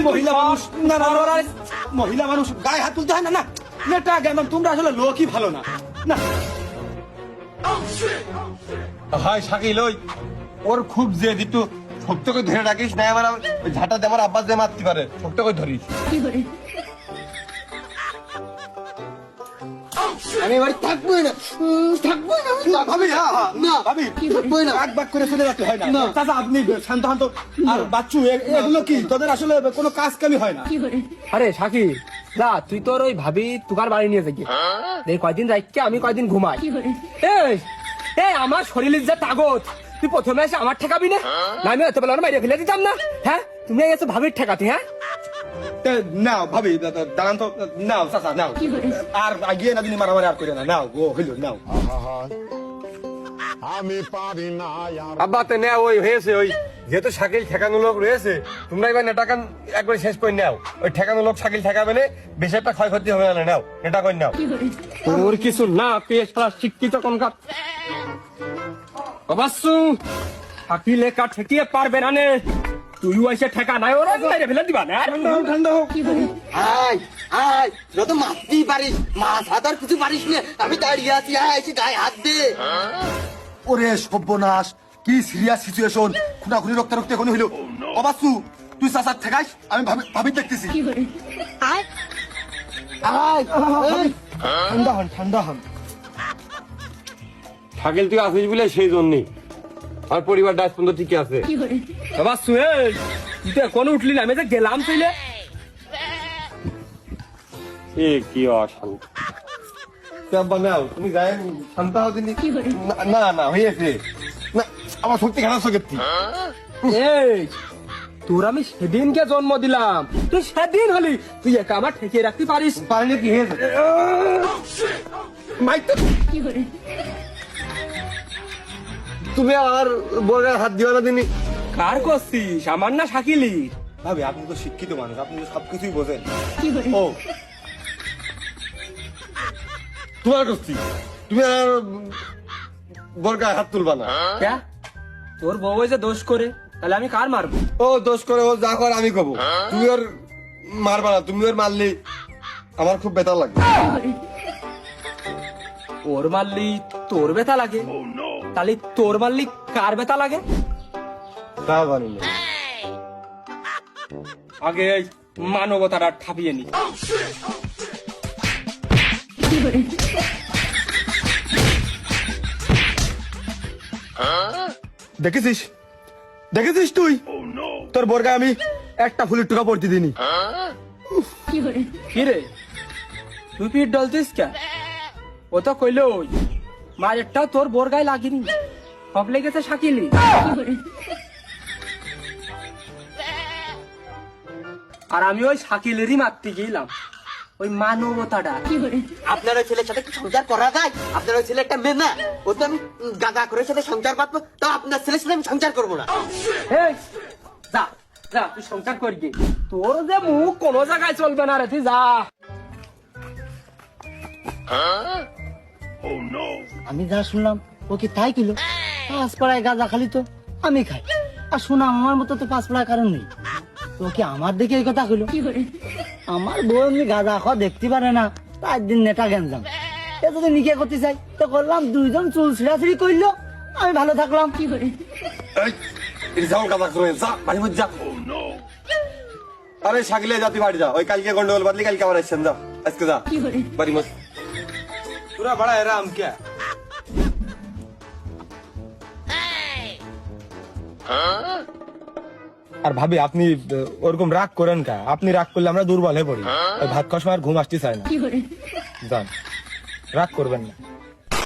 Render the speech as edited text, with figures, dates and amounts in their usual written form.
মহিলা মানুষ মহিলা মানুষ গায়ে হাত তুলতে হয় না। না নেটা গেলাম, তোমরা আসলে লোকই ভালো না। না হয় শাকিল, ওর খুব জেদ, একটু শক্ত করে ধরে রাখিস, না আমার ঝাঁটা দিয়ে আমার আব্বাস দিয়ে মারতে পারে, শক্ত করে ধরিস। আমি এবার থাকবোই না, ভাবি না ভাবি রাগ বাগ করে চলে যেতে হয় না। চাচা আপনি শান্ত শান্ত। আর বাচ্চু এগুলো কি তোদের আসলে কোনো কাজ কামি হয় না? আরে শাকিল যা, তুই তোর ওই ভাবি তুকার বাড়ি নিয়ে যাবি, কয়দিন রাখকে আমি কয়দিন ঘুমাই। এই আমার শরীরের যে তাগত, তুই প্রথমে এসে আমার ঠেকাবি না? আমি এত বেলা বাইরে ফেলে দিতাম না। হ্যাঁ তুমি এসে ভাবির ঠেকাতি। হ্যাঁ নাও ভাবি, দাঁড়ান তো, নাও চাচা নাও। আর গিয়ে না দিন মারামারি আর করে না, নাও ও হইল নাও। আমি পারি না আব্বা তে নেও, ওই হয়েছে, ওই যেহেতু শাকিল ঠেকানো লোক রয়েছে, তোমরা এবার নেটাকান একবার শেষ করে নাও। ওই ঠেকানো লোক শাকিল ঠেকাবে না, বেশি একটা ক্ষয়ক্ষতি হবে না। নাও নেটা করে নাও। তোর কিছু না পেয়ে সারা শিক্ষিত কোনকার বাবাসু শাকিল একা ঠেকিয়ে পারবে না। নে তুইও এসে ঠেকা নাই, ওরা বাইরে ফেলে দিবা না। ঠান্ডা হোক। আয় আয়, যত মারতেই পারিস, মাছ হাত আর কিছু পারিস না। আমি দাঁড়িয়ে আছি, আয় এসে গায়ে হাত দে। ওরে সর্বনাশ, কি সিরিয়াস সিচুয়েশন, খুনাখুনি রক্তারক্তি এখন হইল। অবাসু তুই চাচার ঠেকাইস, আমি ভাবি দেখতেছি। আয় ঠান্ডা হন ঠান্ডা হন। শাকিল তুই আসিস বলে সেই জন্যই আর পরিবার ডাস পর্যন্ত ঠিক আছে। বাবাসু তুই তো এখন উঠলি না, আমি যে গেলাম চলে। কি অশান্তি। আব্বা নাও, তুমি গায়ে শান্ত হও দিনি। না না হয়েছে না, আমার সত্যি খারাপ সকেছি। এই তোর আমি সেদিনকে জন্ম দিলাম, তুই সেদিন হলি, তুই একা আমার ঠেকিয়ে রাখতে পারিস? পারিনি কি হয়েছে? মাইক তো তুমি আর বউয়ের হাত দিও না দিনি। কার করছিস, আমার না শাকিলি? ভাবি আপনি তো শিক্ষিত মানুষ, আপনি তো সবকিছুই বোঝেন। ও তোমার করছি, তুমি আর বউয়ের গায়ে হাত তুলবা না। ক্যা? তোর বউ যে দোষ করে, তাহলে আমি কার মারবো? ও দোষ করে, ও যা করে আমি কব। তুমি ওর মারবা না, তুমি ওর মারলি আমার খুব ব্যথা লাগবে। ওর মারলি তোর ব্যথা লাগে, তাহলে তোর মারলি কার ব্যথা লাগে? তা জানি না। আগে এই মানবতাটা ঠাপিয়ে নি। দেখেছিস দেখেছিস তুই, তোর বোরগায় আমি একটা ফুলের টুকা পড়তে দিনি। কি রে তুই পিঠ ডলতিস কে? ও তো কইলো মায়েরটাও তোর বোর গায়ে লাগেনি, সব লেগেছে শাকিলি। আর আমি ওই শাকিলেরই মারতে গেলাম, ওই মানবতাটা। আপনার ওই ছেলের সাথে কি সংসার করা যায়? আপনার ওই ছেলে একটা মেয়ে না, ও তো আমি গাদা করে সাথে সংসার পাতবো, তাও আপনার ছেলের সাথে আমি সংসার করবো না। এই, যা যা তুই সংসার করবি, তোর যে মুখ কোনো জায়গায় চলবে না রে, তুই যা। আমি যা শুনলাম ও কি তাই কিলো? পাঁচ পাড়ায় গাঁজা খালি তো আমি খাই, আর শোনা আমার মতো তো পাঁচ পাড়ায় কারণ নেই। তো কি আমার দেখে এই কথা কইলো? আমার বউ এমনি গাঁজা খাওয়া দেখতে পারে না, তার দিন নেটা গেঞ্জাম। এ যদি নিকে করতে চাই তো করলাম, দুইজন চুল ছিঁড়াছিড়ি করলো, আমি ভালো থাকলাম। যাও কাদা করে যা, বাড়ি মধ্যে যা। আরে শাকিলে যা, তুই বাড়ি যা। ওই কালকে গন্ডগোল বাদলি, কালকে আবার আসছেন, যা আজকে যা বাড়ি মধ্যে। পুরা বড়া এরাম কে? আর ভাবি আপনি ওরকম রাগ করেন কা? আপনি রাগ করলে আমরা দুর্বল হয়ে পড়ি, ভাত খাওয়ার সময় আর ঘুম আসতে চায় না। যান রাগ করবেন না।